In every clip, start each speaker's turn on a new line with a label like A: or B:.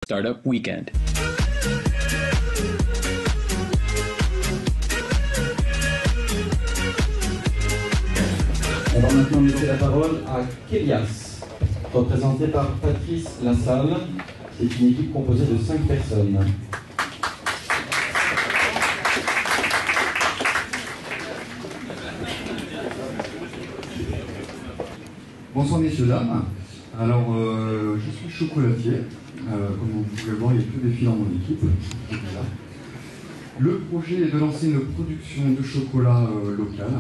A: Startup Weekend.
B: On va maintenant laisser la parole à Kélias, représenté par Patrice Lassalle. C'est une équipe composée de 5 personnes.
C: Bonsoir messieurs, dames. Alors, je suis chocolatier. Comme vous pouvez voir, il y a que des filles dans mon équipe. Le projet est de lancer une production de chocolat local,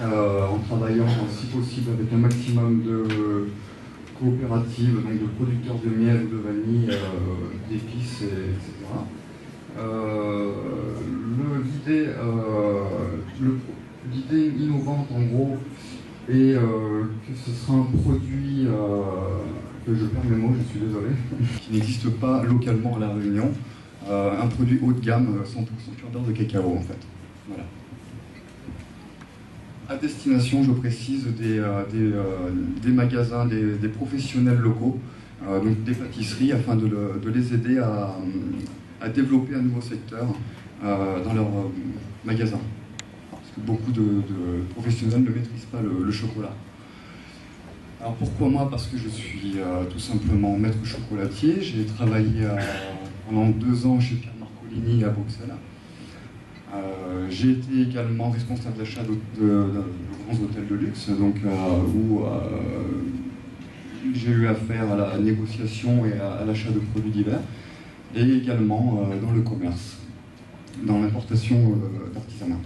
C: en travaillant, si possible, avec un maximum de coopératives, donc de producteurs de miel ou de vanille, d'épices, etc. L'idée innovante, en gros, et que ce sera un produit, que je perds mes mots, je suis désolé, qui n'existe pas localement à La Réunion, un produit haut de gamme, 100% pur beurre de cacao en fait. Voilà. À destination, je précise, des magasins, des professionnels locaux, donc des pâtisseries, afin de les aider à développer un nouveau secteur dans leurs magasins. Beaucoup de professionnels ne maîtrisent pas le chocolat. Alors pourquoi moi? Parce que je suis tout simplement maître chocolatier. J'ai travaillé pendant 2 ans chez Pierre Marcolini à Bruxelles. J'ai été également responsable d'achat de grands hôtels de luxe, donc, où j'ai eu affaire à la négociation et à l'achat de produits divers, et également dans le commerce, dans l'importation d'artisanat.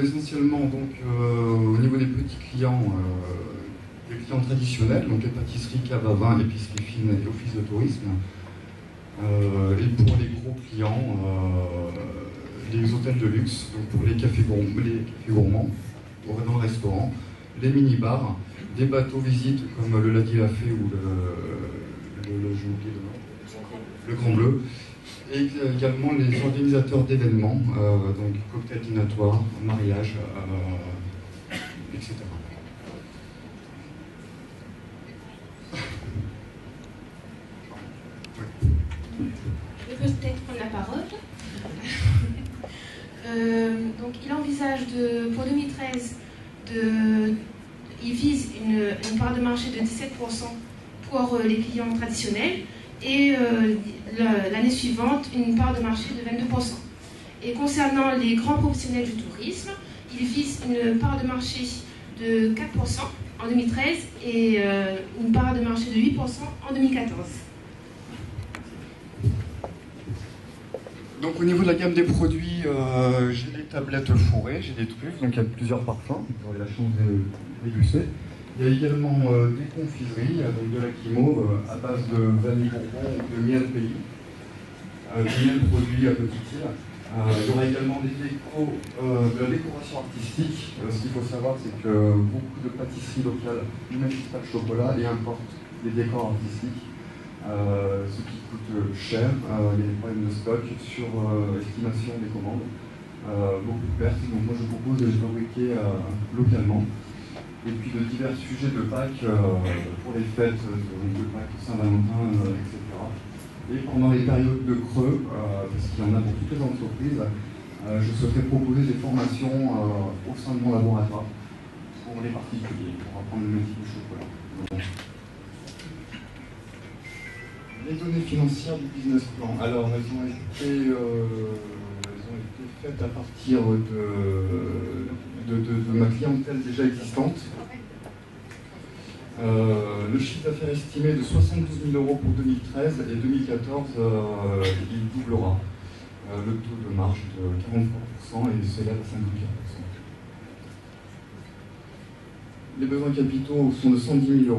C: Essentiellement donc au niveau des petits clients, les clients traditionnels, donc les pâtisseries, caves à vin, épiceries fines et offices de tourisme. Et pour les gros clients, les hôtels de luxe, donc pour les cafés gourmands, dans le restaurant, les mini-bars, des bateaux visites comme le Lady Lafay ou le Grand Bleu, et également les organisateurs d'événements, donc cocktails dînatoires, mariages, etc.
D: Je peux peut-être prendre la parole. Donc il envisage pour 2013 il vise une part de marché de 17% pour les clients traditionnels, et l'année suivante une part de marché de 22%. Et concernant les grands professionnels du tourisme, il vise une part de marché de 4% en 2013 et une part de marché de 8% en 2014.
C: Donc au niveau de la gamme des produits, j'ai des tablettes fourrées, j'ai des truffes, donc il y a plusieurs parfums, vous aurez la chance de déguster. Il y a également des confiseries, donc de la guimauve à base de vanille bourbon ou de miel pays, du miel produit à petite île. Il y aura également de la décoration artistique. Ce qu'il faut savoir, c'est que beaucoup de pâtisseries locales ne maîtrisent pas le chocolat et importent des décors artistiques. Ce qui coûte cher, il y a des problèmes de stock sur estimation des commandes, beaucoup de pertes, donc moi je propose de les fabriquer localement. Et puis de divers sujets de Pâques pour les fêtes de Pâques, Saint-Valentin, etc. Et pendant les périodes de creux, parce qu'il y en a pour toutes les entreprises, je souhaiterais proposer des formations au sein de mon laboratoire pour les particuliers, pour apprendre le métier du chocolat. Les données financières du business plan, alors elles ont été faites à partir de ma clientèle déjà existante. Le chiffre d'affaires estimé de 72 000 € pour 2013 et 2014, il doublera. Le taux de marge de 43% et s'élève à 54%. Les besoins capitaux sont de 110 000 €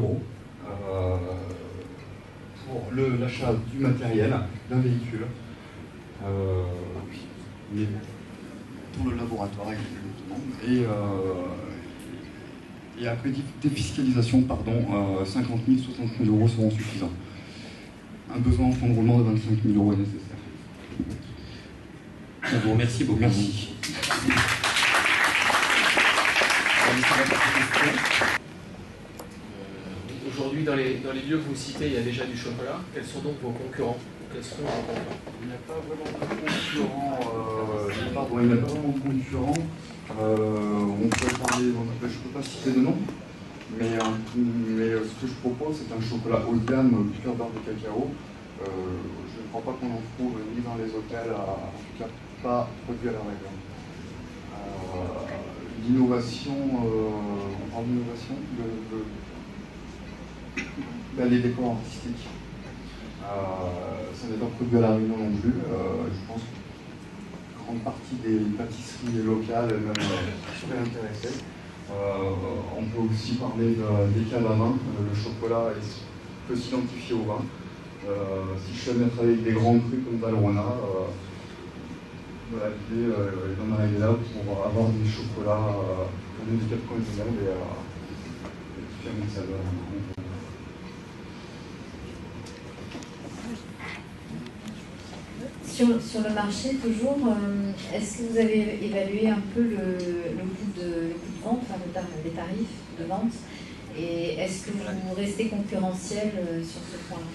C: pour l'achat du matériel, d'un véhicule, pour le laboratoire exactement, et après défiscalisation, 50 000, 60 000 € seront suffisants. Un besoin en fonds de roulement de 25 000 € est nécessaire.
A: On vous remercie beaucoup.
C: Merci.
A: Aujourd'hui, dans les lieux que vous citez, il y a déjà du chocolat. Quels sont donc vos concurrents? Quels seront vos concurrents?
C: Il n'y a pas vraiment de concurrents. Il n'y a pas vraiment de concurrents. On peut parler, je ne peux pas citer de nom, mais ce que je propose, c'est un chocolat haut de gamme, pur beurre de cacao. Je ne crois pas qu'on en trouve ni dans les hôtels, en tout cas pas produit à la règle. L'innovation, on parle d'innovation, les décors artistiques. Ça n'est pas produit à la Réunion non plus. Je pense qu'une grande partie des pâtisseries locales même seraient intéressées. On peut aussi parler des caves à vin. Le chocolat peut s'identifier au vin. Si je suis amené à travailler avec des grands crus comme Valrhona, l'idée d'en arriver là pour avoir des chocolats venus des quatre coins du monde et faire une saveur.
E: Sur le marché, toujours, est-ce que vous avez évalué un peu le coût de vente, enfin les tarifs de vente, et est-ce que vous restez concurrentiel sur ce point-là?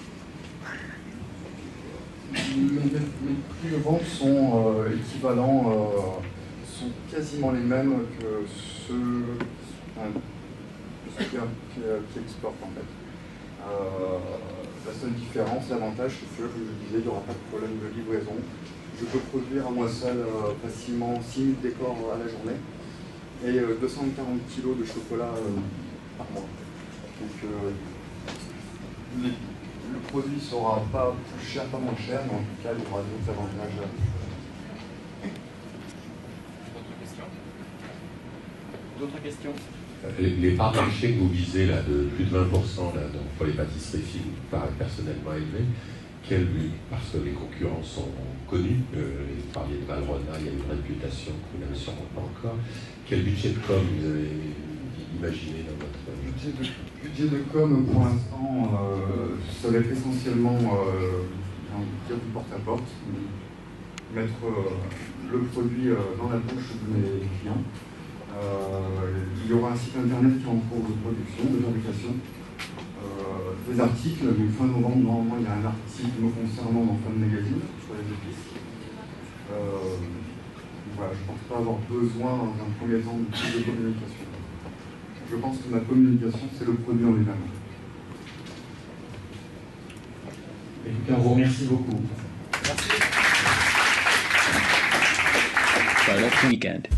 C: Mes prix de vente sont équivalents, sont quasiment les mêmes que ceux qui exportent en fait. La seule différence, l'avantage, c'est que, comme je disais, il n'y aura pas de problème de livraison. Je peux produire à moi seul facilement 6000 décors à la journée et 240 kg de chocolat par mois. Donc le produit ne sera pas plus cher, pas moins cher, mais en tout cas, il y aura d'autres avantages.
B: D'autres questions?
F: Les parts de marché que vous visez là, de plus de 20% là, donc, pour les pâtisseries fines, paraît personnellement élevé. Parce que les concurrents sont connus, vous parliez de Valrhona, il y a une réputation que vous n'avez sûrement pas encore. Quel budget de com vous avez imaginé dans votre...
C: Budget de com, pour l'instant, ça va être essentiellement dire du porte-à-porte, mettre le produit dans la bouche de mes clients. Il y aura un site internet qui est en cours de production, de fabrication, des articles. Donc fin novembre, normalement, il y a un article me concernant dans Fun Magazine sur les épices. Voilà, je ne pense pas avoir besoin dans un premier temps de plus de communication. Je pense que ma communication, c'est le produit en lui-même.
B: Écoutez, on vous remercie beaucoup.
G: Merci. Weekend.